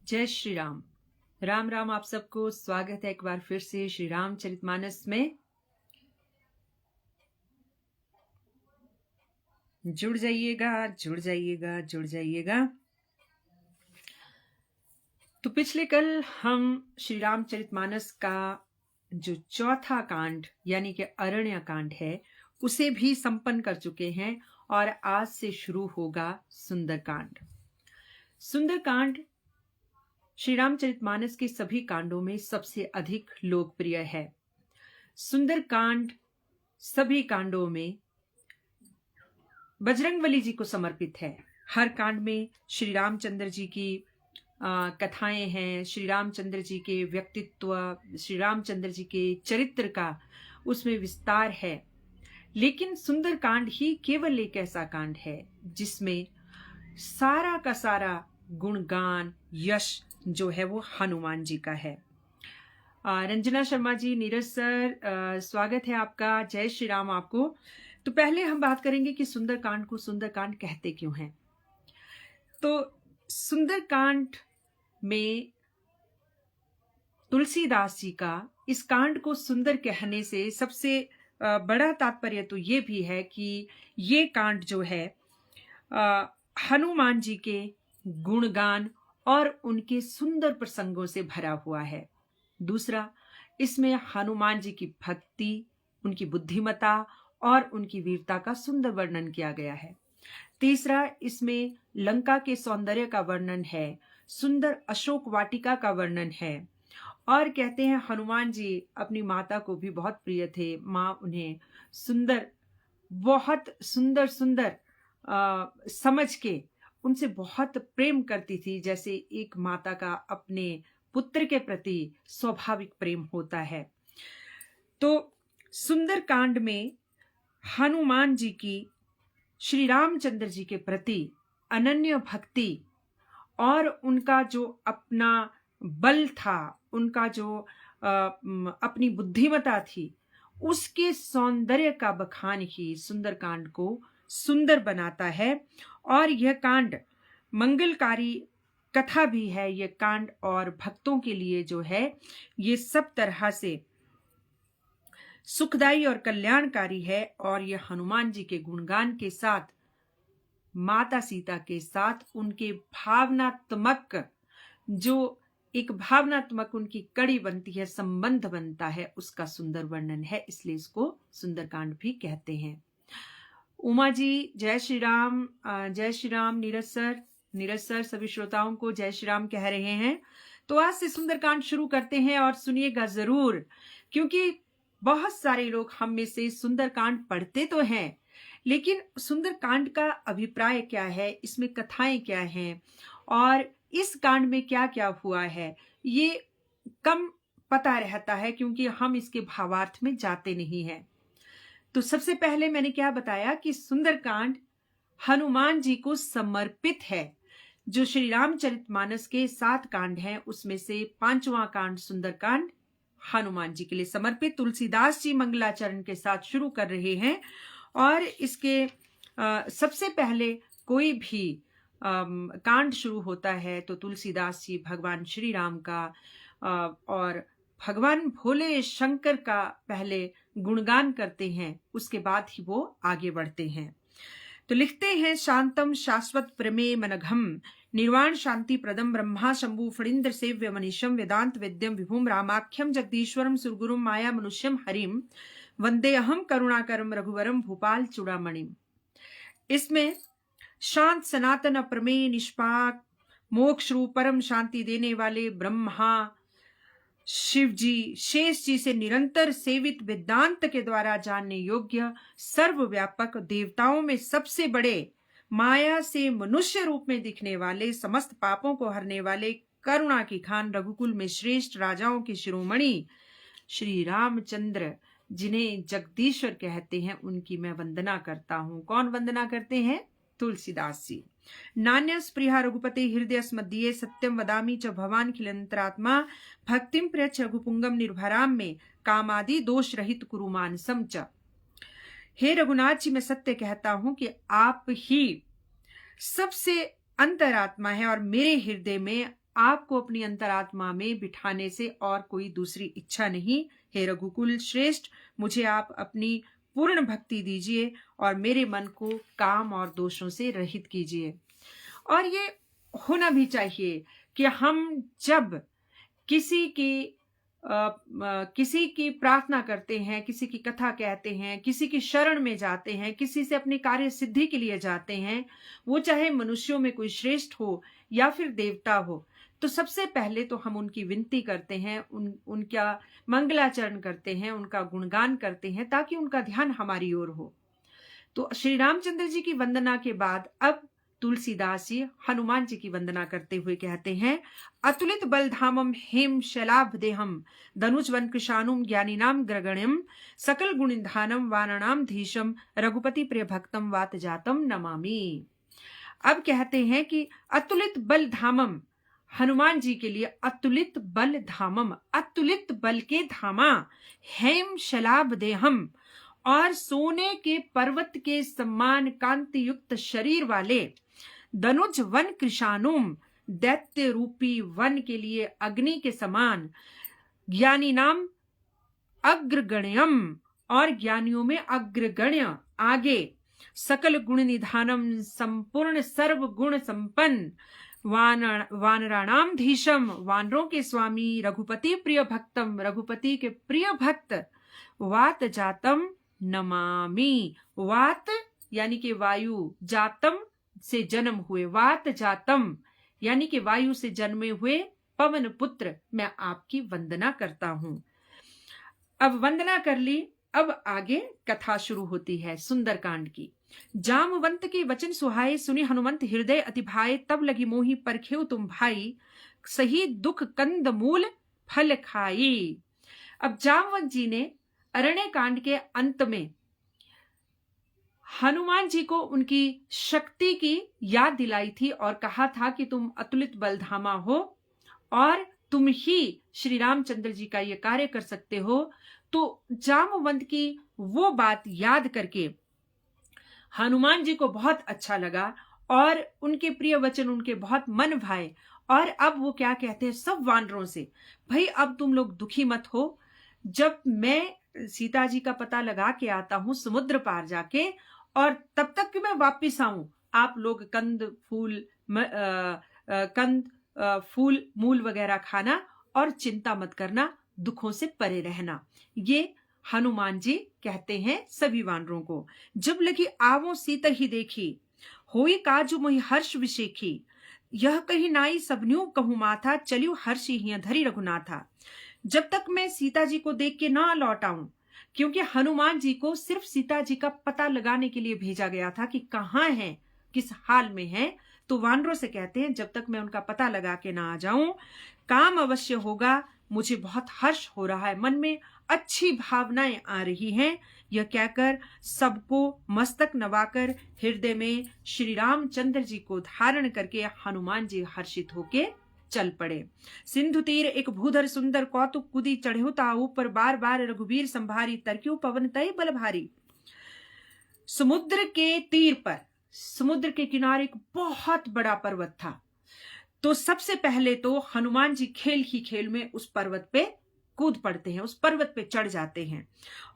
जय श्री राम। राम राम आप सबको स्वागत है एक बार फिर से श्री रामचरितमानस में। जुड़ जाइएगा जुड़ जाइएगा जुड़ जाइएगा। तो पिछले कल हम श्री रामचरितमानस का जो चौथा कांड यानी कि अरण्य कांड है उसे भी संपन्न कर चुके हैं और आज से शुरू होगा सुंदरकांड। सुंदरकांड श्री रामचरितमानस के सभी कांडों में सबसे अधिक लोकप्रिय है। सुंदरकांड सभी कांडों में बजरंगबली जी को समर्पित है। हर कांड में श्री रामचंद्र जी की कथाएं हैं, श्री रामचंद्र जी के व्यक्तित्व, श्री रामचंद्र जी के चरित्र का उसमें विस्तार है। लेकिन सुंदरकांड ही केवल एक ऐसा कांड है जिसमें सारा का सारा गुणगान यश जो है वो हनुमान जी का है। रंजना शर्मा जी, नीरज सर, स्वागत है आपका। जय श्री राम आपको। तो पहले हम बात करेंगे कि सुंदरकांड को सुंदरकांड कहते क्यों हैं। तो सुंदरकांड में तुलसीदास जी का इस कांड को सुंदर कहने से सबसे बड़ा तात्पर्य तो ये भी है कि ये कांड जो है हनुमान जी के गुणगान और उनके सुंदर प्रसंगों से भरा हुआ है। दूसरा, इसमें हनुमान जी की भक्ति, उनकी बुद्धिमता और उनकी वीरता का सुंदर वर्णन किया गया है। तीसरा, इसमें लंका के सौंदर्य का वर्णन है, सुंदर अशोक वाटिका का वर्णन है। और कहते हैं हनुमान जी अपनी माता को भी बहुत प्रिय थे। माँ उन्हें सुंदर, बहुत सुंदर सुंदर समझ के उनसे बहुत प्रेम करती थी, जैसे एक माता का अपने पुत्र के प्रति स्वाभाविक प्रेम होता है। तो सुंदरकांड में हनुमान जी की श्री रामचंद्र जी के प्रति अनन्य भक्ति और उनका जो अपना बल था, उनका जो अपनी बुद्धिमता थी, उसके सौंदर्य का बखान ही सुंदरकांड को सुंदर बनाता है। और यह कांड मंगलकारी कथा भी है। यह कांड और भक्तों के लिए जो है ये सब तरह से सुखदायी और कल्याणकारी है। और यह हनुमान जी के गुणगान के साथ, माता सीता के साथ उनके भावनात्मक जो एक भावनात्मक उनकी कड़ी बनती है, संबंध बनता है, उसका सुंदर वर्णन है। इसलिए इसको सुंदरकांड भी कहते हैं। उमा जी, जय श्री राम। जय श्री राम। नीरज सर सभी श्रोताओं को जय श्री राम कह रहे हैं। तो आज से सुंदरकांड शुरू करते हैं और सुनिएगा जरूर, क्योंकि बहुत सारे लोग हम में से सुंदरकांड पढ़ते तो हैं, लेकिन सुंदरकांड का अभिप्राय क्या है, इसमें कथाएं क्या हैं और इस कांड में क्या क्या हुआ है, ये कम पता रहता है क्योंकि हम इसके भावार्थ में जाते नहीं हैं। तो सबसे पहले मैंने क्या बताया कि सुंदरकांड हनुमान जी को समर्पित है। जो श्री रामचरितमानस के 7 कांड हैं उसमें से 5वां कांड सुंदरकांड हनुमान जी के लिए समर्पित। तुलसीदास जी मंगलाचरण के साथ शुरू कर रहे हैं और इसके सबसे पहले कोई भी कांड शुरू होता है तो तुलसीदास जी भगवान श्री राम का और भगवान भोले शंकर का पहले गुणगान करते हैं, उसके बाद ही वो आगे बढ़ते हैं। तो लिखते हैं, शांतम शाश्वत प्रमेय मनघम निर्वाण शांति प्रदम ब्रह्मा शंभु फणीन्द्र सेव्य मनीषम वेदांत वेद्यम विभुम रामाख्यम जगदीश्वरम सुरगुरुम माया मनुष्यम हरिम वंदे अहम करुणाकरम रघुवरम भूपाल चूड़ामणिम। इसमें शांत सनातन प्रमेय निष्पाक मोक्ष रूप परम शांति देने वाले ब्रह्मा शिव जी, शेष जी से निरंतर सेवित, वेदांत के द्वारा जानने योग्य, सर्वव्यापक, देवताओं में सबसे बड़े, माया से मनुष्य रूप में दिखने वाले, समस्त पापों को हरने वाले, करुणा की खान, रघुकुल में श्रेष्ठ राजाओं के शिरोमणि श्री रामचंद्र, जिन्हें जगदीश्वर कहते हैं, उनकी मैं वंदना करता हूं। कौन वंदना करते हैं? तुलसीदास जी। नान्यस प्रिया रघुपते हृदय मध्य सत्यम वदामी च भवान खिलंतरात्मा भक्तिम प्रयच्छ रघुपुंगम निर्भराम में कामादि दोष रहित कुरु मानसम च। हे रघुनाथ जी, मैं सत्य कहता हूं कि आप ही सबसे अंतरात्मा है और मेरे हृदय में आपको अपनी अंतरात्मा में बिठाने से और कोई दूसरी इच्छा नहीं। हे रघुकुल श्रेष्ठ, मुझे आप अपनी पूर्ण भक्ति दीजिए और मेरे मन को काम और दोषों से रहित कीजिए। और ये होना भी चाहिए कि हम जब किसी की प्रार्थना करते हैं, किसी की कथा कहते हैं, किसी की शरण में जाते हैं, किसी से अपनी कार्य सिद्धि के लिए जाते हैं, वो चाहे मनुष्यों में कोई श्रेष्ठ हो या फिर देवता हो, तो सबसे पहले तो हम उनकी विनती करते हैं, उनका मंगलाचरण करते हैं, उनका गुणगान करते हैं, ताकि उनका ध्यान हमारी ओर हो। तो श्री रामचंद्र जी की वंदना के बाद अब तुलसीदास जी हनुमान जी की वंदना करते हुए कहते हैं, अतुलित बलधामम हेम शैलाभ देहम धनुज वन कृशानुम ज्ञानीनाम ग्रगण्यम सकल गुणिधानम वानराम धीशम रघुपति प्रिय भक्तम वात जातम नमामि। अब कहते हैं कि अतुलित बल धामम, हनुमान जी के लिए अतुलित बल धामम, अतुलित बल के धामा, हेम शैलाभ देहम, और सोने के पर्वत के समान कांति युक्त शरीर वाले, धनुज वन कृशानुम, दैत्य रूपी वन के लिए अग्नि के समान, ज्ञानी नाम अग्रगण्यम, और ज्ञानियों में अग्रगण्य आगे, सकल गुण निधानम, संपूर्ण सर्व गुण संपन्न, वानराणाम धीशम, वानरों के स्वामी, रघुपति प्रिय भक्तम, रघुपति के प्रिय भक्त, वात जातम नमामि, वात यानी कि वायु, जातम से जन्म हुए, वात जातम यानी कि वायु से जन्मे हुए पवन पुत्र, मैं आपकी वंदना करता हूं। अब वंदना कर ली, अब आगे कथा शुरू होती है सुंदरकांड की। जामवंत के वचन सुहाए, सुनि हनुमंत हृदय अति भाए, तब लगी मोहि परखेउ तुम भाई, सही दुख कंद मूल फल खाई। अब जामवंत जी ने अरण्य कांड के अंत में हनुमान जी को उनकी शक्ति की याद दिलाई थी और कहा था कि तुम अतुलित बलधामा हो और तुम ही श्री रामचंद्र जी का ये कार्य कर सकते हो। तो जामवंत की वो बात याद करके हनुमान जी को बहुत अच्छा लगा और उनके प्रिय वचन उनके बहुत मन भाए। और अब वो क्या कहते हैं सब वानरों से, भाई अब तुम लोग दुखी मत हो, जब मैं सीता जी का पता लगा के आता हूं समुद्र पार जाके, और तब तक कि मैं वापिस आऊं, आप लोग कंद फूल मूल वगैरह खाना और चिंता मत करना, दुखों से परे रहना। ये हनुमान जी कहते हैं सभी वानरों को। जब लगी आवो सीता ही देखी, होई काजु मोहि हर्ष विशेखी, यह कही नाई सबन्यू कहूं माथा, चलियो हर्षि हिय धरी रघुनाथा। जब तक मैं सीता जी को देख के ना लौट आऊं, क्योंकि हनुमान जी को सिर्फ सीता जी का पता लगाने के लिए भेजा गया था कि कहाँ हैं, किस हाल में हैं। तो वानरों से कहते हैं जब तक मैं उनका पता लगा के ना आ जाऊं, काम अवश्य होगा, मुझे बहुत हर्ष हो रहा है, मन में अच्छी भावनाएं आ रही हैं। यह कहकर सबको मस्तक नवाकर हृदय में श्री रामचंद्र जी को धारण करके हनुमान जी हर्षित होके चल पड़े। सिंधु तीर एक भूधर सुंदर, कौतुक कुदी चढ़े ता ऊपर, बार बार रघुबीर संभारी, तरक्यू पवन तय बल भारी। समुद्र के तीर पर, समुद्र के किनारे एक बहुत बड़ा पर्वत था। तो सबसे पहले तो हनुमान जी खेल ही खेल में उस पर्वत पे कूद पड़ते हैं, उस पर्वत पे चढ़ जाते हैं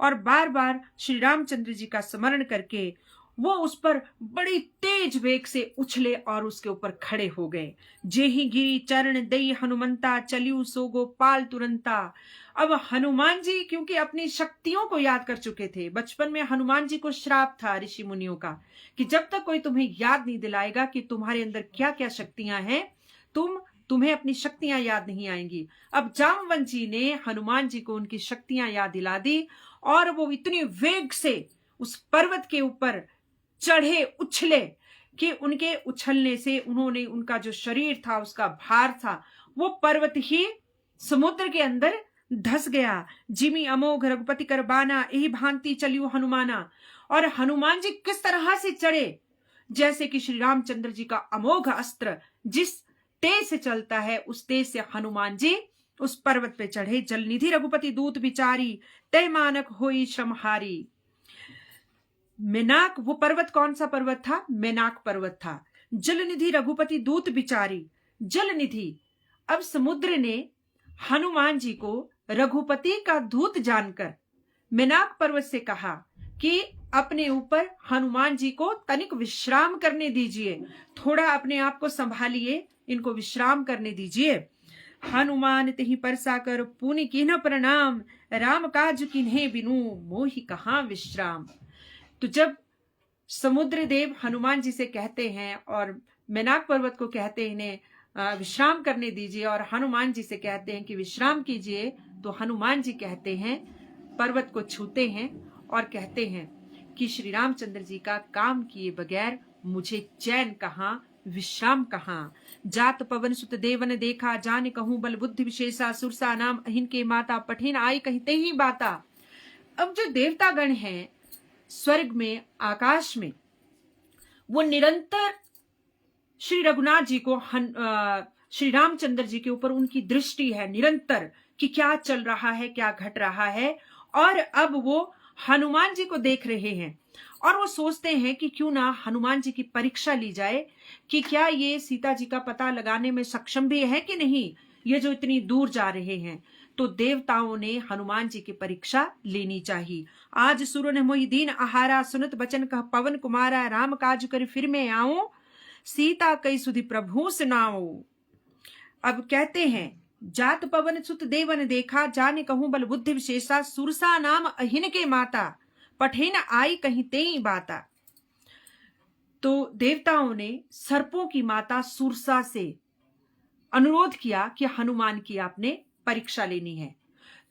और बार बार श्री रामचंद्र जी का स्मरण करके वो उस पर बड़ी तेज वेग से उछले और उसके ऊपर खड़े हो गए। जेहि गिरी चरण दई हनुमंता, चलियो सो गोपाल तुरंता। अब हनुमान जी क्योंकि अपनी शक्तियों को याद कर चुके थे, बचपन में हनुमान जी को श्राप था ऋषि मुनियों का कि जब तक कोई तुम्हें याद नहीं दिलाएगा कि तुम्हारे अंदर क्या क्या शक्तियां हैं, तुम्हें अपनी शक्तियां याद नहीं आएंगी। अब जामवंत जी ने हनुमान जी को उनकी शक्तियां याद दिला दी और वो इतनी वेग से उस पर्वत के ऊपर चढ़े, उछले कि उनके उछलने से उन्होंने, उनका जो शरीर था, उसका भार था, वो पर्वत ही समुद्र के अंदर धस गया। जिमी अमोघ रघुपति कर बाना, यही भांति चलियो हनुमाना। और हनुमान जी किस तरह से चढ़े, जैसे कि श्री रामचंद्र जी का अमोघ अस्त्र जिस तेज से चलता है, उस तेज से हनुमान जी उस पर्वत पे चढ़े। जलनिधि रघुपति दूत विचारी, तय मानक होई श्रमहारी। मेनाक, वो पर्वत कौन सा पर्वत था? मेनाक पर्वत था। जलनिधि रघुपति दूत विचारी, जलनिधि अब समुद्र ने हनुमान जी को रघुपति का दूत जानकर मेनाक पर्वत से कहा कि अपने ऊपर हनुमान जी को तनिक विश्राम करने दीजिए, थोड़ा अपने आप को संभालिए, इनको विश्राम करने दीजिए। हनुमान तिहि परसा कर पुनि किन्ह प्रणाम, राम काज किन्हे बिनु मोहि कहाँ विश्राम। तो जब समुद्र देव हनुमान जी से कहते हैं और मेनाक पर्वत को कहते हैं इन्हें विश्राम करने दीजिए, और हनुमान जी से कहते हैं कि विश्राम कीजिए, तो हनुमान जी कहते हैं, पर्वत को छूते हैं और कहते हैं कि श्री रामचंद्र जी का काम किए बगैर मुझे चैन कहाँ, विश्राम कहाँ। जात पवन सुत देवन देखा, जाने कहूं बल बुद्धि विशेषा, सुरसा नाम अहिन के माता, पठिन आई कहते ही बाता। अब जो देवतागण हैं स्वर्ग में, आकाश में, वो निरंतर श्री रघुनाथ जी को श्री रामचंद्र जी के ऊपर उनकी दृष्टि है निरंतर कि क्या चल रहा है, क्या घट रहा है। और अब वो हनुमान जी को देख रहे हैं और वो सोचते हैं कि क्यों ना हनुमान जी की परीक्षा ली जाए कि क्या ये सीता जी का पता लगाने में सक्षम भी है कि नहीं, ये जो इतनी दूर जा रहे हैं। तो देवताओं ने हनुमान जी की परीक्षा लेनी चाहिए। आज सुर ने मोहि दीन आहारा, सुनत बचन कह पवन कुमारा, राम काज कर फिर में आऊं, सीता कई सुधि प्रभु सुनाओ। अब कहते हैं, जात पवन सुत देवन देखा, जाने कहूं बल बुद्धि विशेषा, सुरसा नाम अहिन के माता, पठे न आई कहीं तेई बाता। तो देवताओं ने सर्पों की माता सुरसा से अनुरोध किया कि हनुमान की आपने परीक्षा लेनी है।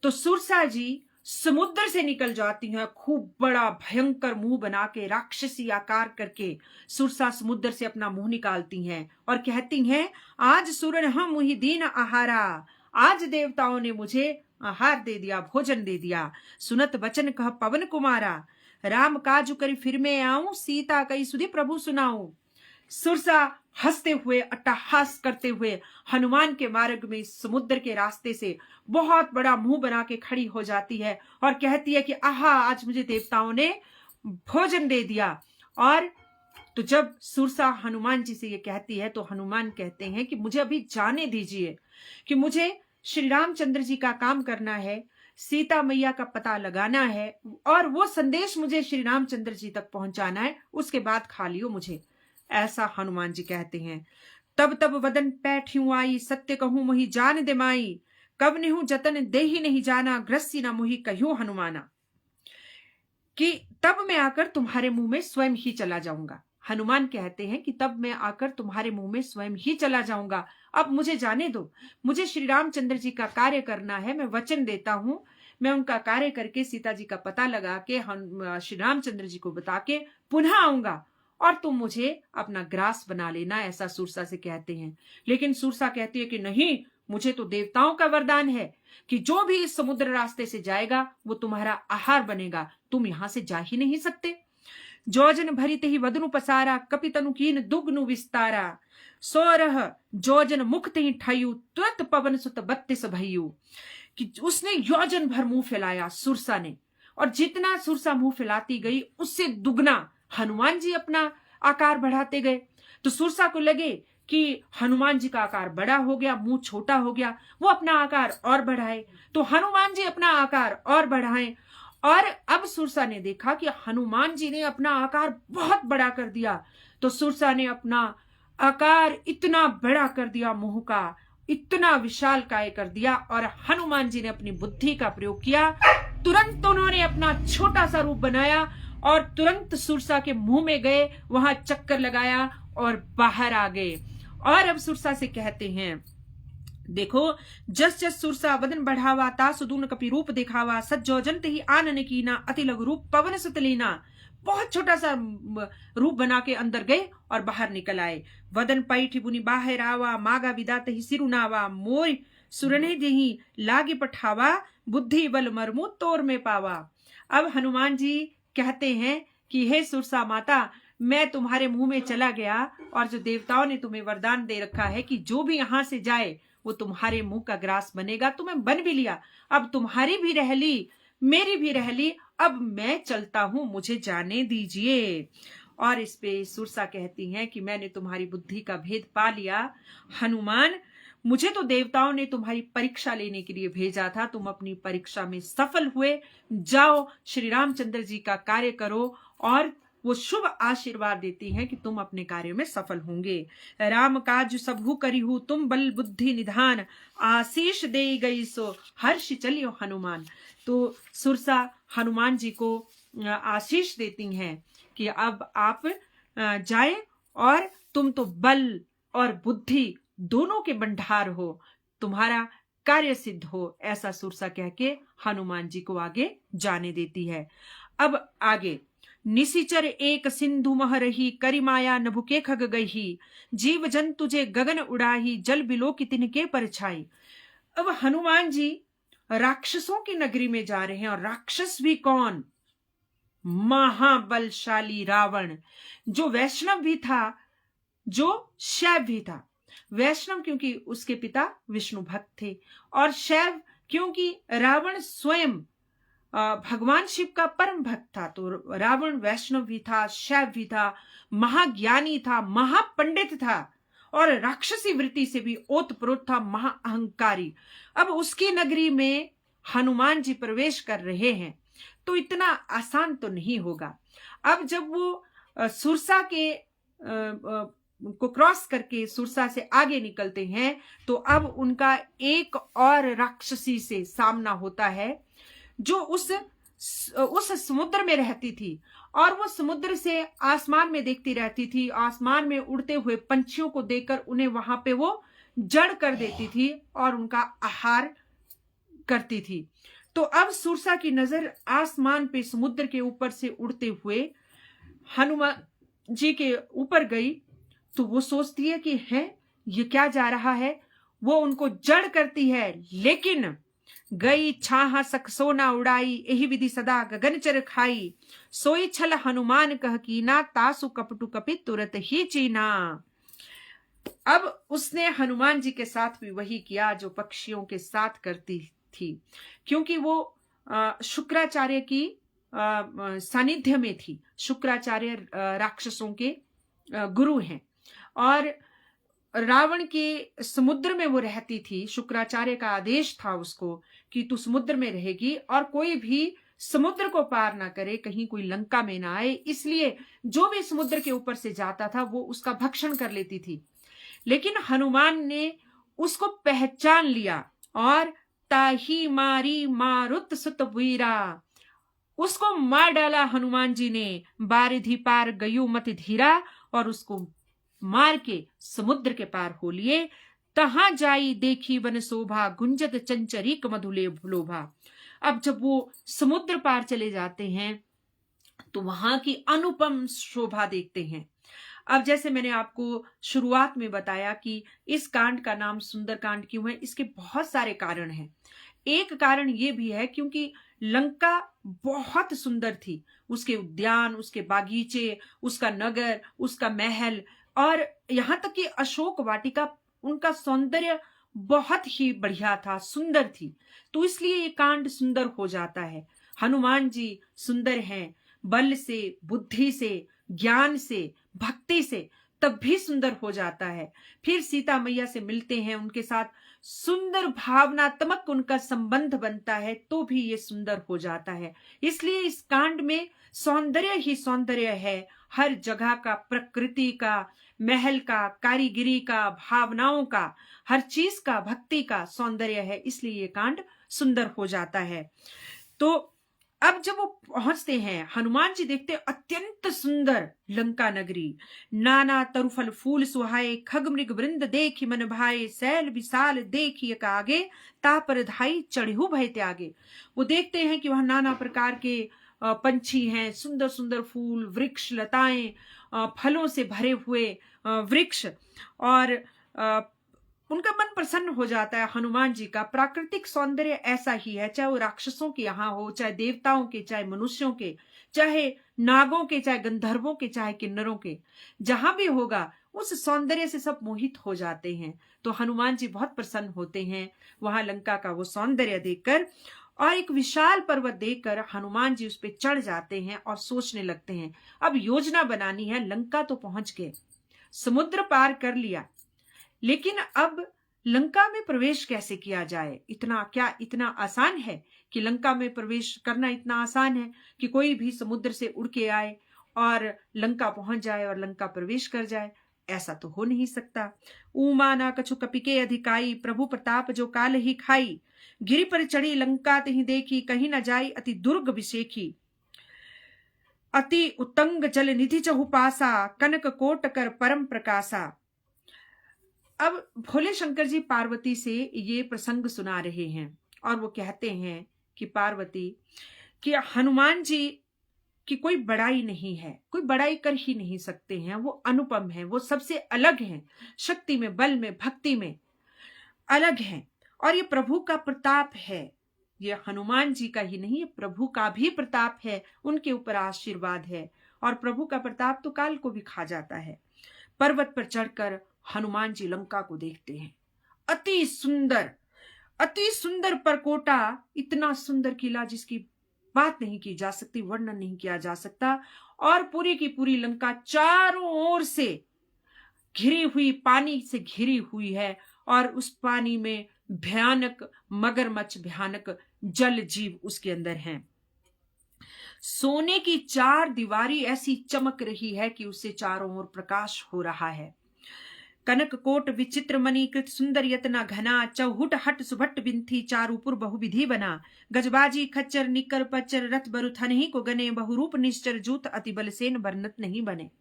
तो सुरसा जी समुद्र से निकल जाती हैं, खूब बड़ा भयंकर मुंह बना के, राक्षसी आकार करके सुरसा समुद्र से अपना मुंह निकालती हैं और कहती हैं, आज सुरन हम मुहि दीन आहारा, आज देवताओं ने मुझे आहार दे दिया, भोजन दे दिया। सुनत वचन कह पवन कुमारा, राम काज करी फिर में आऊं, सीता कई सुधि प्रभु सुनाऊं। सुरसा हंसते हुए, अट्टहास करते हुए हनुमान के मार्ग में समुद्र के रास्ते से बहुत बड़ा मुंह बना के खड़ी हो जाती है और कहती है कि आहा, आज मुझे देवताओं ने भोजन दे दिया। और तो जब सुरसा हनुमान जी से ये कहती है तो हनुमान कहते हैं कि मुझे अभी जाने दीजिए, कि मुझे श्री रामचंद्र जी का काम करना है, सीता मैया का पता लगाना है और वो संदेश मुझे श्री रामचंद्र जी तक पहुंचाना है, उसके बाद खा लियो मुझे, ऐसा हनुमान जी कहते हैं। तब तब वदन पैठ्यू आई, सत्य कहूं मोहि जान दे माई, कब निहू जतन दे ही नहीं जाना, ग्रस्सी न मोहि कह्यूं हनुमाना। कि तब मैं आकर तुम्हारे मुंह में स्वयं ही चला जाऊंगा। हनुमान कहते हैं कि तब मैं आकर तुम्हारे मुंह में स्वयं ही चला जाऊंगा, अब मुझे जाने दो, मुझे श्री रामचंद्र जी का कार्य करना है, मैं वचन देता हूं, मैं उनका कार्य करके सीता जी का पता लगा के श्री रामचंद्र जी को बता के पुनः आऊंगा और तुम मुझे अपना ग्रास बना लेना, ऐसा सुरसा से कहते हैं। लेकिन सुरसा कहती है कि नहीं, मुझे तो देवताओं का वरदान है कि जो भी इस समुद्र रास्ते से जाएगा वो तुम्हारा आहार बनेगा, तुम यहां से जा ही नहीं सकते। जोजन भरित ही वदनु पसारा, कपितनु कीन दुग्नु विस्तारा, सोरह जोजन मुक्त ही ठयु, तुरंत पवन सुत 32 भयु। कि उसने योजन भर मुंह फैलाया सुरसा ने, और जितना सुरसा मुंह फैलाती गई उससे दुगना हनुमान जी अपना आकार बढ़ाते गए। तो सुरसा को लगे कि हनुमान जी का आकार बड़ा हो गया, मुंह छोटा हो गया, वो अपना आकार और बढ़ाए, तो हनुमान जी अपना आकार और बढ़ाएं। और अब सुरसा ने देखा कि हनुमान जी ने अपना आकार बहुत बड़ा कर दिया, तो सुरसा ने अपना आकार इतना बड़ा कर दिया, मुंह का इतना विशाल काय कर दिया, और हनुमान जी ने अपनी बुद्धि का प्रयोग किया, तुरंत उन्होंने अपना छोटा सा रूप बनाया और तुरंत सुरसा के मुंह में गए, वहां चक्कर लगाया और बाहर आ गए। और अब सुरसा से कहते हैं, देखो जस जस सुरसा वदन बढ़ावा, तासुदून कपि रूप दिखावा, सज्जोजंत ही आनन कीना, अति लघु रूप पवन सुत लीना। बहुत छोटा सा रूप बना के अंदर गए और बाहर निकल आए। वदन पैठ बुनी बाहर आवा, मागा विदात ही सिरुनावा, मोर सुरने जही लागे पठावा, बुद्धि बल मरमु तोर में पावा। अब हनुमान जी कहते हैं कि हे सुरसा माता, मैं तुम्हारे मुंह में चला गया और जो देवताओं ने तुम्हें वरदान दे रखा है कि जो भी यहां से जाए वो तुम्हारे मुंह का ग्रास बनेगा, तुम्हें बन भी लिया, अब तुम्हारी भी रह ली, मेरी भी रह ली, अब मैं चलता हूं, मुझे जाने दीजिए। और इस पे सुरसा कहती हैं कि मैंने तुम्हारी बुद्धि का भेद पा लिया हनुमान, मुझे तो देवताओं ने तुम्हारी परीक्षा लेने के लिए भेजा था, तुम अपनी परीक्षा में सफल हुए। जाओ श्री रामचंद्र जी का कार्य करो, और वो शुभ आशीर्वाद देती हैं कि तुम अपने कार्य में सफल होंगे। राम काज सबहु करिहु, तुम बल बुद्धि निधान, आशीष दे गई सो हर्ष चलियो हनुमान। तो सुरसा हनुमान जी को आशीष देती हैं कि अब आप जाए, और तुम तो बल और बुद्धि दोनों के भंडार हो, तुम्हारा कार्य सिद्ध हो। ऐसा सुरसा कह के हनुमान जी को आगे जाने देती है। अब आगे, निशिचर एक सिंधु मह रही, करी माया नभुके खग गही, जीव जंतु जे गगन उड़ाही, जल बिलो की तिनके पर छाई। अब हनुमान जी राक्षसों की नगरी में जा रहे हैं, और राक्षस भी कौन? महाबलशाली रावण, जो वैष्णव भी था, जो शैव भी था। वैष्णव क्योंकि उसके पिता विष्णु भक्त थे, और शैव क्योंकि रावण स्वयं भगवान शिव का परम भक्त था। तो रावण वैष्णव भी था, शैव भी था, महाज्ञानी था, महापंडित था, और राक्षसी वृत्ति से भी ओतप्रोत था, महाअहंकारी। अब उसकी नगरी में हनुमान जी प्रवेश कर रहे हैं, तो इतना आसान तो नहीं होगा। अब जब वो सुरसा के को क्रॉस करके सुरसा से आगे निकलते हैं, तो अब उनका एक और राक्षसी से सामना होता है, जो उस समुद्र में रहती थी, और वो समुद्र से आसमान में देखती रहती थी। आसमान में उड़ते हुए पंछियों को देखकर उन्हें वहां पे वो जड़ कर देती थी और उनका आहार करती थी। तो अब सुरसा की नजर आसमान पे समुद्र के ऊपर से उड़ते हुए हनुमान जी के ऊपर गई, तो वो सोचती है कि है ये क्या जा रहा है। वो उनको जड़ करती है, लेकिन गई छाहा सख सोना उड़ाई, यही विधि सदा गगनचर खाई, सोई छल हनुमान कह कीना, तासु कपटु कपि तुरत ही चीना। अब उसने हनुमान जी के साथ भी वही किया जो पक्षियों के साथ करती थी, क्योंकि वो शुक्राचार्य की सानिध्य में थी। शुक्राचार्य राक्षसों के गुरु हैं, और रावण के समुद्र में वो रहती थी। शुक्राचार्य का आदेश था उसको कि तू समुद्र में रहेगी, और कोई भी समुद्र को पार ना करे, कहीं कोई लंका में ना आए। इसलिए जो भी समुद्र के वीर से जाता था वो उसका भक्षण कर लेती थी। लेकिन हनुमान ने उसको पहचान लिया, और ताही मारी मारुत सुत वीरा, उसको मार डाला हनुमान जी ने। बारिधि पार गयु मत धीरा, और उसको मार के समुद्र के पार हो लिए। तहां जाई देखी वन शोभा, गुंजत चंचरीक मधुले लोभा। अब जब वो समुद्र पार चले जाते हैं, तो वहां की अनुपम शोभा देखते हैं। अब जैसे मैंने आपको शुरुआत में बताया कि इस कांड का नाम सुंदर कांड क्यों है, इसके बहुत सारे कारण हैं। एक कारण ये भी है क्योंकि लंका बहुत सुंदर थी। उसके उद्यान, उसके बागीचे, उसका नगर, उसका महल, और यहाँ तक कि अशोक वाटिका, उनका सौंदर्य बहुत ही बढ़िया था, सुंदर थी। तो इसलिए ये कांड सुंदर हो जाता है। हनुमान जी सुंदर हैं, बल से, बुद्धि से, ज्ञान से, भक्ति से, तब भी सुंदर हो जाता है। फिर सीता मैया से मिलते हैं, उनके साथ सुंदर भावनात्मक उनका संबंध बनता है, तो भी ये सुंदर हो जाता है। इसलिए इस कांड में सौंदर्य ही सौंदर्य है। हर जगह का, प्रकृति का, महल का, कारीगिरी का, भावनाओं का, हर चीज का, भक्ति का सौंदर्य है। इसलिए ये कांड सुंदर हो जाता है। तो अब जब वो पहुंचते हैं, हनुमान जी देखते अत्यंत सुंदर लंका नगरी। नाना तरुफल फूल सुहाए, खग मृग वृंद देखी मन भाए, सैल विशाल देखिए कागे, तापर धाई चढ़ू भय त्यागे। वो देखते हैं कि वहां नाना प्रकार के पंछी हैं, सुंदर सुंदर फूल, वृक्ष, लताएं, फलों से भरे हुए वृक्ष, और उनका मन प्रसन्न हो जाता है। हनुमान जी का प्राकृतिक सौंदर्य ऐसा ही है, चाहे वो राक्षसों के यहाँ हो, चाहे देवताओं के, चाहे मनुष्यों के, चाहे नागों के, चाहे गंधर्वों के, चाहे किन्नरों के, जहां भी होगा उस सौंदर्य से सब मोहित हो जाते हैं। तो हनुमान जी बहुत प्रसन्न होते हैं वहां लंका का वो सौंदर्य देखकर, और एक विशाल पर्वत देखकर हनुमान जी उस पर चढ़ जाते हैं और सोचने लगते हैं अब योजना बनानी है। लंका तो पहुंच गए, समुद्र पार कर लिया, लेकिन अब लंका में प्रवेश कैसे किया जाए? इतना आसान है कि लंका में प्रवेश करना इतना आसान है कि कोई भी समुद्र से उड़ के आए और लंका पहुंच जाए और लंका प्रवेश कर जाए? ऐसा तो हो नहीं सकता। ऊमा ना कछु कपिके अधिकाई, प्रभु प्रताप जो काल ही खाई। गिरि पर चढ़ी लंका तिहि देखी, कहीं न जाई अति दुर्ग विशेखी। अति उतंग जल निधि चहु पासा, कनक कोट कर परम प्रकाशा। अब भोले शंकर जी पार्वती से ये प्रसंग सुना रहे हैं और वो कहते हैं कि पार्वती, कि हनुमान जी की कोई बड़ाई नहीं है, कोई बड़ाई कर ही नहीं सकते हैं। वो अनुपम है, वो सबसे अलग हैं, शक्ति में, बल में, भक्ति में अलग हैं। और ये प्रभु का प्रताप है, ये हनुमान जी का ही नहीं, प्रभु का भी प्रताप है, उनके ऊपर आशीर्वाद है। और प्रभु का प्रताप तो काल को भी खा जाता है। पर्वत पर चढ़कर हनुमान जी लंका को देखते हैं। अति सुंदर परकोटा, इतना सुंदर किला जिसकी बात नहीं की जा सकती, वर्णन नहीं किया जा सकता। और पूरी की पूरी लंका चारों ओर से घिरी हुई, पानी से घिरी हुई है और उस पानी में भयानक मगरमच्छ, भयानक जल जीव उसके अंदर हैं। सोने की चार दीवारी ऐसी चमक रही है कि उससे चारों ओर प्रकाश हो रहा है। कनक कोट विचित्र मणि कृत सुंदर यतना घना, चौहुट हट सुभट बिंथी चारूपुर बहुविधि बना। गजबाजी खच्चर निकर पच्चर रथ बरुथन ही को गने, बहुरूप निश्चर जूत अति बलसेन बरनत नहीं बने।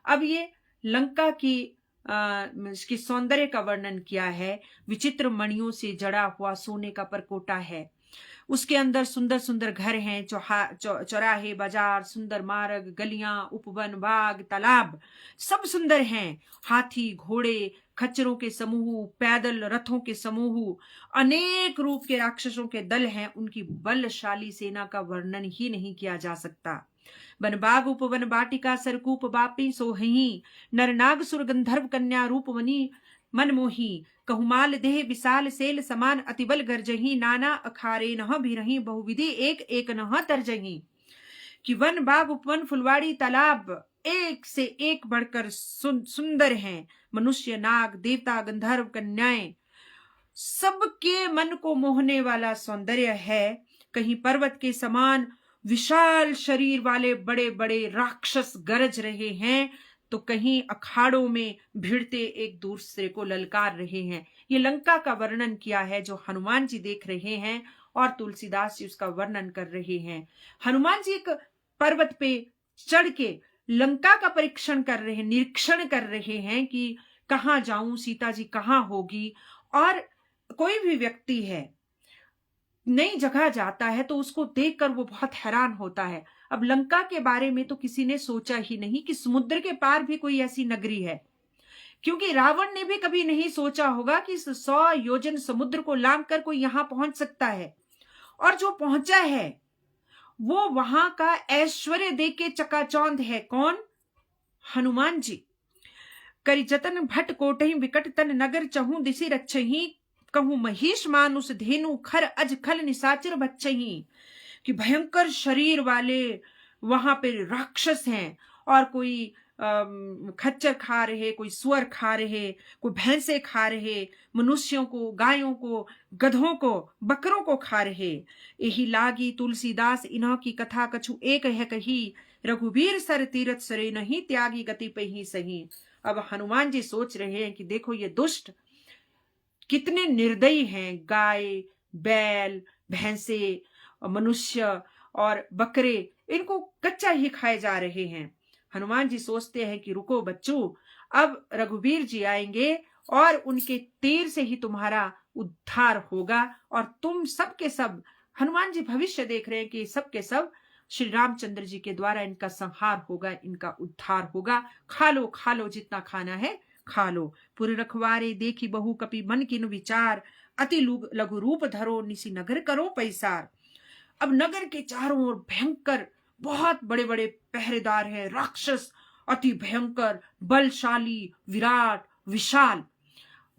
अब ये लंका की इसके सौंदर्य का वर्णन किया है। विचित्र मणियों से जड़ा हुआ सोने का परकोटा है, उसके अंदर सुंदर सुंदर घर हैं, चौराहे, बाजार, सुंदर मार्ग, गलियां, उपवन, बाग, तालाब सब सुंदर हैं। हाथी, घोड़े, खच्चरों के समूह, पैदल रथों के समूह, अनेक रूप के राक्षसों के दल हैं। उनकी बलशाली सेना का वर्णन ही नहीं किया जा सकता। वन बाग उपवन बाटिका सरकूप बापी सोहही, नरनाग सुर गंधर्व कन्या रूपवनी मनमोही। कहुमाल देह विशाल सेल समान, अतिबल गर्जही, नाना अखारे नह भिरही, बहुविधि एक एक नह तरजही। कि वन बाग उपवन फुलवाड़ी तालाब एक से एक बढ़कर सुंदर हैं। मनुष्य, नाग, देवता, गंधर्व, कन्याएं, सबके मन को मोहने वाला सौंदर्य है। कहीं पर्वत के समान विशाल शरीर वाले बड़े बड़े राक्षस गरज रहे हैं, तो कहीं अखाड़ों में भिड़ते एक दूसरे को ललकार रहे हैं। ये लंका का वर्णन किया है जो हनुमान जी देख रहे हैं और तुलसीदास जी उसका वर्णन कर रहे हैं। हनुमान जी एक पर्वत पे चढ़ के लंका का परीक्षण कर रहे हैं, निरीक्षण कर रहे हैं कि कहाँ जाऊं, सीता जी कहाँ होगी। और कोई भी व्यक्ति है, नई जगह जाता है तो उसको देखकर वो बहुत हैरान होता है। अब लंका के बारे में तो किसी ने सोचा ही नहीं कि समुद्र के पार भी कोई ऐसी नगरी है, क्योंकि रावण ने भी कभी नहीं सोचा होगा कि 100 योजन समुद्र को लांघ कर कोई यहां पहुंच सकता है। और जो पहुंचा है वो वहां का ऐश्वर्य देख के चकाचौंध है। कौन? हनुमान जी। करि जतन भट कोटहि विकट तन नगर, चहु दिशि रक्षहि, कहूं महिष मानुष धेनु, खर अज खल निशाचर बच्चही। कि भयंकर शरीर वाले वहां पे राक्षस हैं और कोई खच्चर खा रहे, कोई सुअर खा रहे, कोई भैंसे खा रहे, मनुष्यों को, गायों को, गधों को, बकरों को खा रहे। यही लागी तुलसीदास इन्हों की कथा कछु एक है कही, रघुवीर सर तीरथ सरे नहीं, त्यागी गति पे ही सही। अब हनुमान जी सोच रहे हैं कि देखो ये दुष्ट कितने निर्दयी हैं। गाय, बैल, भैंसे, मनुष्य और बकरे, इनको कच्चा ही खाए जा रहे हैं। हनुमान जी सोचते हैं कि रुको बच्चों, अब रघुवीर जी आएंगे और उनके तीर से ही तुम्हारा उद्धार होगा और तुम सबके सब, हनुमान जी भविष्य देख रहे हैं कि सबके सब श्री रामचंद्र जी के द्वारा इनका संहार होगा, इनका उद्धार होगा। खा लो जितना खाना है खा लो। पुर रखवारे देखी बहु कपि मन किन विचार, अति लघु रूप धरो निसी नगर करो पैसार। अब नगर के चारों ओर भयंकर बहुत बड़े बड़े पहरेदार हैं, राक्षस अति भयंकर, बलशाली, विराट, विशाल।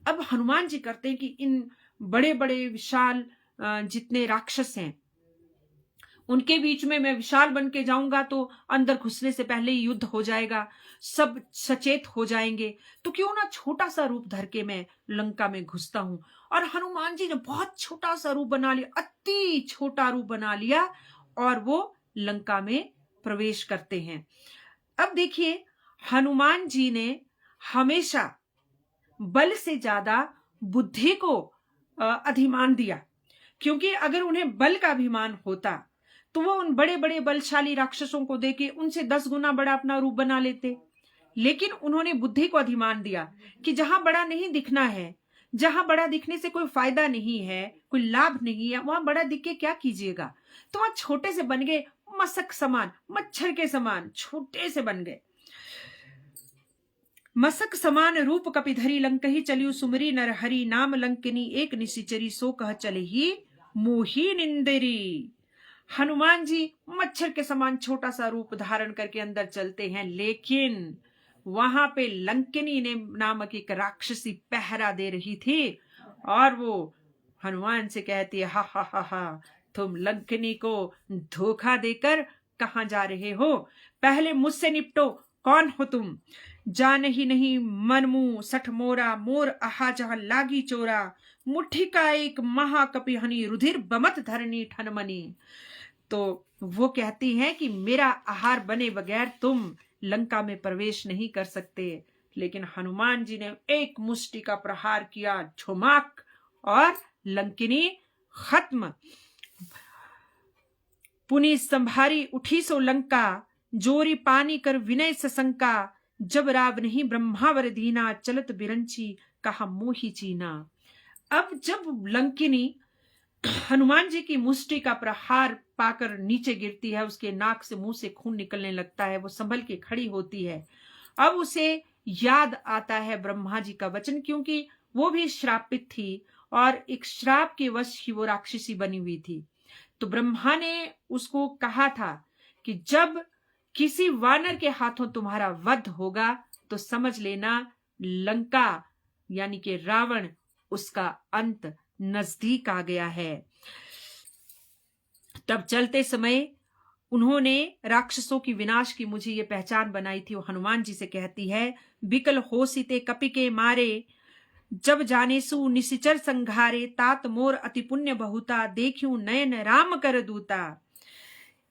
अब हनुमान जी करते हैं कि इन बड़े बड़े विशाल जितने राक्षस हैं उनके बीच में मैं विशाल बन के जाऊंगा तो अंदर घुसने से पहले ही युद्ध हो जाएगा, सब सचेत हो जाएंगे, तो क्यों ना छोटा सा रूप धर के मैं लंका में घुसता हूं। और हनुमान जी ने बहुत छोटा सा रूप बना लिया, अति छोटा रूप बना लिया, और वो लंका में प्रवेश करते हैं। अब देखिए, हनुमान जी ने हमेशा बल से ज्यादा बुद्धि को अधिमान दिया, क्योंकि अगर उन्हें बल का अभिमान होता तो वो उन बड़े बड़े बलशाली राक्षसों को देके उनसे 10 गुना बड़ा अपना रूप बना लेते। लेकिन उन्होंने बुद्धि को अधिमान दिया कि जहां बड़ा नहीं दिखना है, जहां बड़ा दिखने से कोई फायदा नहीं है, कोई लाभ नहीं है, वहां बड़ा दिख के क्या कीजिएगा। तो वहां छोटे से बन गए, मसक समान, मच्छर के समान छोटे से बन गए। मसक समान रूप कपिधरी लंकही चलियो सुमरी नर हरि नाम लंकिनी एक निशिचरी सो कह चले ही मोही निंदरी। हनुमान जी मच्छर के समान छोटा सा रूप धारण करके अंदर चलते हैं, लेकिन वहां पे लंकिनी ने नामक एक राक्षसी पहरा दे रही थी, और वो हनुमान से कहती है, हा हा हा हा, तुम लंकिनी को धोखा देकर कहां जा रहे हो, पहले मुझसे निपटो, कौन हो तुम। जान ही नहीं मनमु सठ मोरा, मोर आहा जहां लागी चोरा, मुट्ठी का एक महाकपि हनी रुधिर बमत धरनी ठनमनी। तो वो कहती हैं कि मेरा आहार बने बगैर तुम लंका में प्रवेश नहीं कर सकते। लेकिन हनुमान जी ने एक मुष्टि का प्रहार किया, झुमाक, और लंकिनी खत्म। पुनि संभारी उठी सो लंका, जोरी पानी कर विनय सशंका, जब राव नहीं ब्रह्मावर दीना, चलत बिरंची कहा मोही चीना। अब जब लंकिनी हनुमान जी की मुष्टि का प्रहार पाकर नीचे गिरती है, उसके नाक से मुंह से खून निकलने लगता है, वो संभल के खड़ी होती है। अब उसे याद आता है ब्रह्मा जी का वचन, क्योंकि वो भी श्रापित थी और एक श्राप के वश ही वो राक्षसी बनी हुई थी। तो ब्रह्मा ने उसको कहा था कि जब किसी वानर के हाथों तुम्हारा वध होगा तो समझ लेना लंका यानी कि रावण, उसका अंत नजदीक आ गया है। तब चलते समय उन्होंने राक्षसों की विनाश की मुझे ये पहचान बनाई थी। वो हनुमान जी से कहती है, बिकल होसिते कपि के मारे, जब जाने सु निशिचर संघारे, तात मोर अति पुण्य बहुता, देखूं नयन राम कर दूता।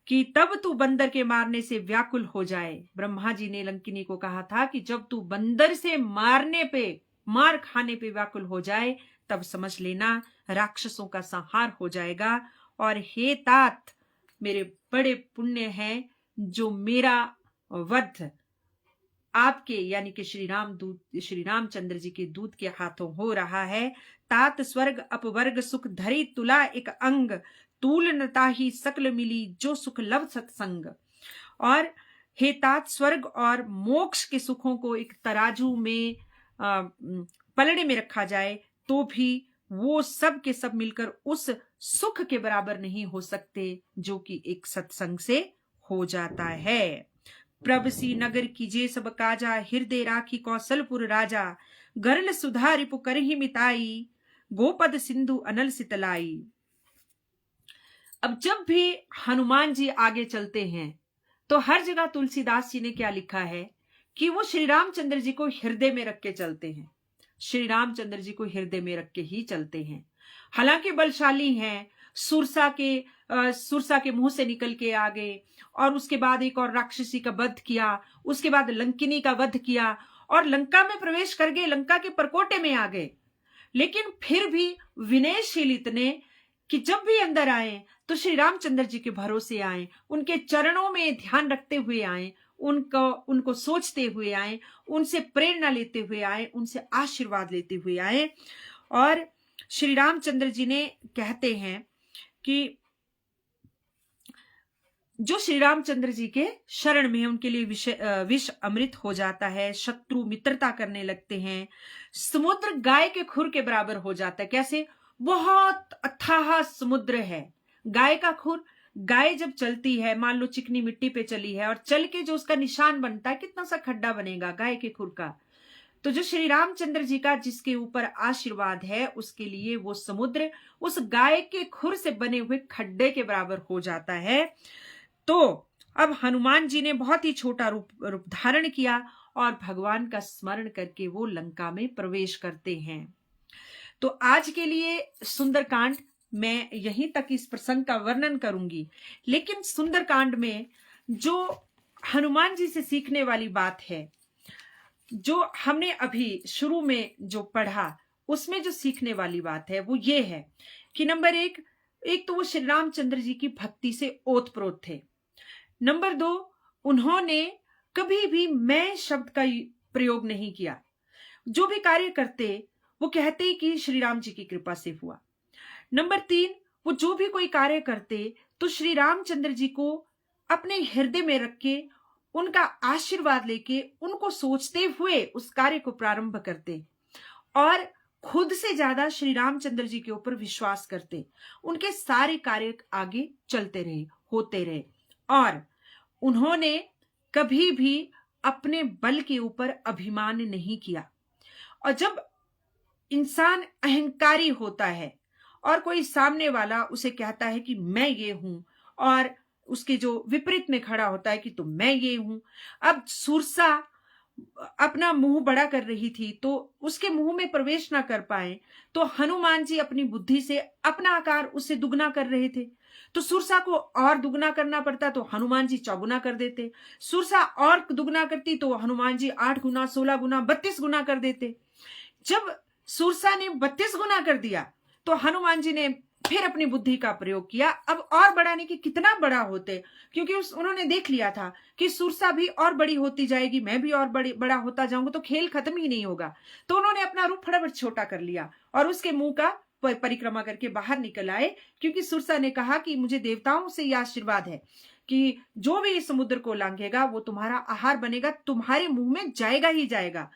कि तब तू बंदर के मारने से व्याकुल हो जाए। ब्रह्मा जी ने लंकिनी को कहा था कि जब तू बंदर से मार खाने पे व्याकुल हो जाए, तब समझ लेना राक्षसों का संहार हो जाएगा। और हे तात, मेरे बड़े पुण्य हैं जो मेरा वध आपके यानी कि श्री रामचंद्र जी के दूत के हाथों हो रहा है। तात स्वर्ग अपवर्ग सुख धरी तुला एक अंग, तूल नता ही सकल मिली जो सुख लव सत्संग। और हे तात, स्वर्ग और मोक्ष के सुखों को एक तराजू में पलड़े में रखा जाए तो भी वो सब के सब मिलकर उस सुख के बराबर नहीं हो सकते जो कि एक सत्संग से हो जाता है। प्रभसी नगर कीजे सब काजा, हृदय राखी कौशलपुर राजा, गरल सुधा रिपु करहि मिताई, गोपद सिंधु अनल सितलाई। अब जब भी हनुमान जी आगे चलते हैं तो हर जगह तुलसीदास जी ने क्या लिखा है कि वो श्री रामचंद्र जी को हृदय में रख के चलते हैं, श्री रामचंद्र जी को हृदय में रख के ही चलते हैं। हालांकि बलशाली हैं, सुरसा के मुंह से निकल के आ गए, और उसके बाद एक और राक्षसी का वध किया, उसके बाद लंकिनी का वध किया और लंका में प्रवेश कर गए, लंका के परकोटे में आ गए। लेकिन फिर भी विनयशील इतने कि जब भी अंदर आए तो श्री रामचंद्र जी के भरोसे आए, उनके चरणों में ध्यान रखते हुए आए, उनको सोचते हुए आए, उनसे प्रेरणा लेते हुए आए, उनसे आशीर्वाद लेते हुए आए। और श्री रामचंद्र जी ने कहते हैं कि जो श्री रामचंद्र जी के शरण में है उनके लिए विष अमृत हो जाता है, शत्रु मित्रता करने लगते हैं, समुद्र गाय के खुर के बराबर हो जाता है। कैसे? बहुत अथाह समुद्र है गाय का खुर। गाय जब चलती है, मान लो चिकनी मिट्टी पे चली है और चल के जो उसका निशान बनता है, कितना सा खड्डा बनेगा गाय के खुर का। तो जो श्री रामचंद्र जी का जिसके ऊपर आशीर्वाद है, उसके लिए वो समुद्र उस गाय के खुर से बने हुए खड्डे के बराबर हो जाता है। तो अब हनुमान जी ने बहुत ही छोटा रूप धारण किया और भगवान का स्मरण करके वो लंका में प्रवेश करते हैं। तो आज के लिए सुंदरकांड मैं यहीं तक इस प्रसंग का वर्णन करूंगी, लेकिन सुंदरकांड में जो हनुमान जी से सीखने वाली बात है, जो हमने अभी शुरू में जो पढ़ा, उसमें जो सीखने वाली बात है वो ये है कि नंबर एक तो वो श्री रामचंद्र जी की भक्ति से ओतप्रोत थे। नंबर 2, उन्होंने कभी भी मैं शब्द का प्रयोग नहीं किया। जो भी कार्य करते वो कहते कि श्री राम जी की कृपा से हुआ। नंबर 3, वो जो भी कोई कार्य करते तो श्री रामचंद्र जी को अपने हृदय में रख के उनका आशीर्वाद लेके उनको सोचते हुए उस कार्य को प्रारंभ करते और खुद से ज्यादा श्री रामचंद्र जी के ऊपर विश्वास करते। उनके सारे कार्य आगे चलते रहे, होते रहे, और उन्होंने कभी भी अपने बल के ऊपर अभिमान नहीं किया। और जब इंसान अहंकारी होता है और कोई सामने वाला उसे कहता है कि मैं ये हूं, और उसके जो विपरीत में खड़ा होता है कि तो मैं ये हूं। अब सुरसा अपना मुंह बड़ा कर रही थी तो उसके मुंह में प्रवेश ना कर पाए, तो हनुमान जी अपनी बुद्धि से अपना आकार उससे दुगना कर रहे थे। तो सुरसा को और दुगना करना पड़ता तो हनुमान जी चौगुना कर देते। सुरसा और दुगना करती तो हनुमान जी 8 गुना, 16 गुना, 32 गुना कर देते। जब सुरसा ने 32 गुना कर दिया तो हनुमान जी ने फिर अपनी बुद्धि का प्रयोग किया, अब और बढ़ाने की कितना बड़ा होते, क्योंकि उन्होंने देख लिया था कि सुरसा भी और बड़ी होती जाएगी, मैं भी और बड़ा होता जाऊंगा, तो खेल खत्म ही नहीं होगा। तो उन्होंने अपना रूप फटाफट छोटा कर लिया और उसके मुंह का परिक्रमा करके बाहर निकल आए, क्योंकि सुरसा ने कहा कि मुझे देवताओं से यह आशीर्वाद है कि जो भी इस समुद्र को लांघेगा वो तुम्हारा आहार बनेगा, तुम्हारे मुंह में जाएगा ही जाएगा।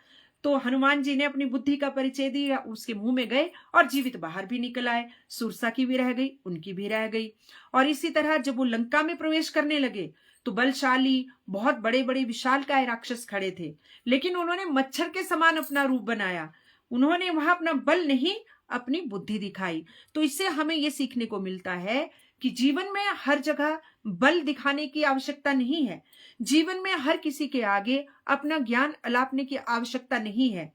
तो हनुमान जी ने अपनी बुद्धि का परिचय दिया, उसके मुंह में गए और जीवित बाहर भी निकल आए। सुरसा की भी रह गई, उनकी भी रह गई। और इसी तरह जब वो लंका में प्रवेश करने लगे तो बलशाली बहुत बड़े बड़े विशालकाय राक्षस खड़े थे, लेकिन उन्होंने मच्छर के समान अपना रूप बनाया। उन्होंने वहां अपना बल नहीं, अपनी बुद्धि दिखाई। तो इससे हमें यह सीखने को मिलता है कि जीवन में हर जगह बल दिखाने की आवश्यकता नहीं है। जीवन में हर किसी के आगे अपना ज्ञान अलापने की आवश्यकता नहीं है।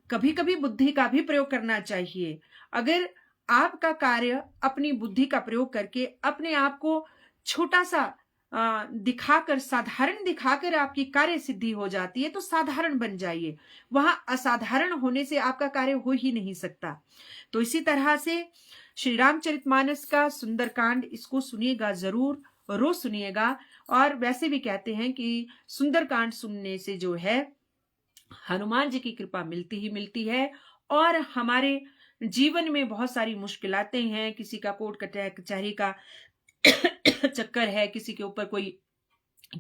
कभी कभी बुद्धि का भी प्रयोग करना चाहिए। अगर आपका कार्य अपनी बुद्धि का प्रयोग करके अपने आप को छोटा सा दिखाकर, साधारण दिखाकर आपकी कार्य सिद्धि हो जाती है तो साधारण बन जाइए। वहां असाधारण होने से आपका कार्य हो ही नहीं सकता। तो इसी तरह से श्री रामचरितमानस का सुंदरकांड, इसको सुनिएगा जरूर, रोज सुनिएगा। और वैसे भी कहते हैं कि सुंदरकांड सुनने से जो है हनुमान जी की कृपा मिलती ही मिलती है। और हमारे जीवन में बहुत सारी मुश्किलातें हैं, किसी का कोर्ट कचहरी का चक्कर है, किसी के ऊपर कोई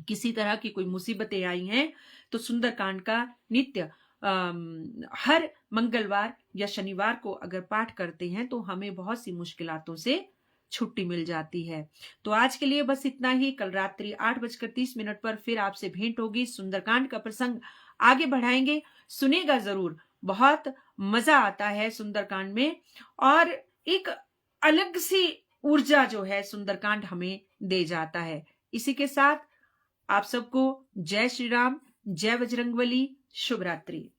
किसी तरह की कोई मुसीबतें आई हैं, तो सुंदरकांड का नित्य हर मंगलवार या शनिवार को अगर पाठ करते हैं तो हमें बहुत सी मुश्किलातों से छुट्टी मिल जाती है। तो आज के लिए बस इतना ही। कल रात्रि 8:30 पर फिर आपसे भेंट होगी। सुंदरकांड का प्रसंग आगे बढ़ाएंगे, सुनेगा जरूर। बहुत मजा आता है सुंदरकांड में, और एक अलग सी ऊर्जा जो है सुंदरकांड हमें दे जाता है। इसी के साथ आप सबको जय श्री राम, जय बजरंगबली, शुभ रात्रि।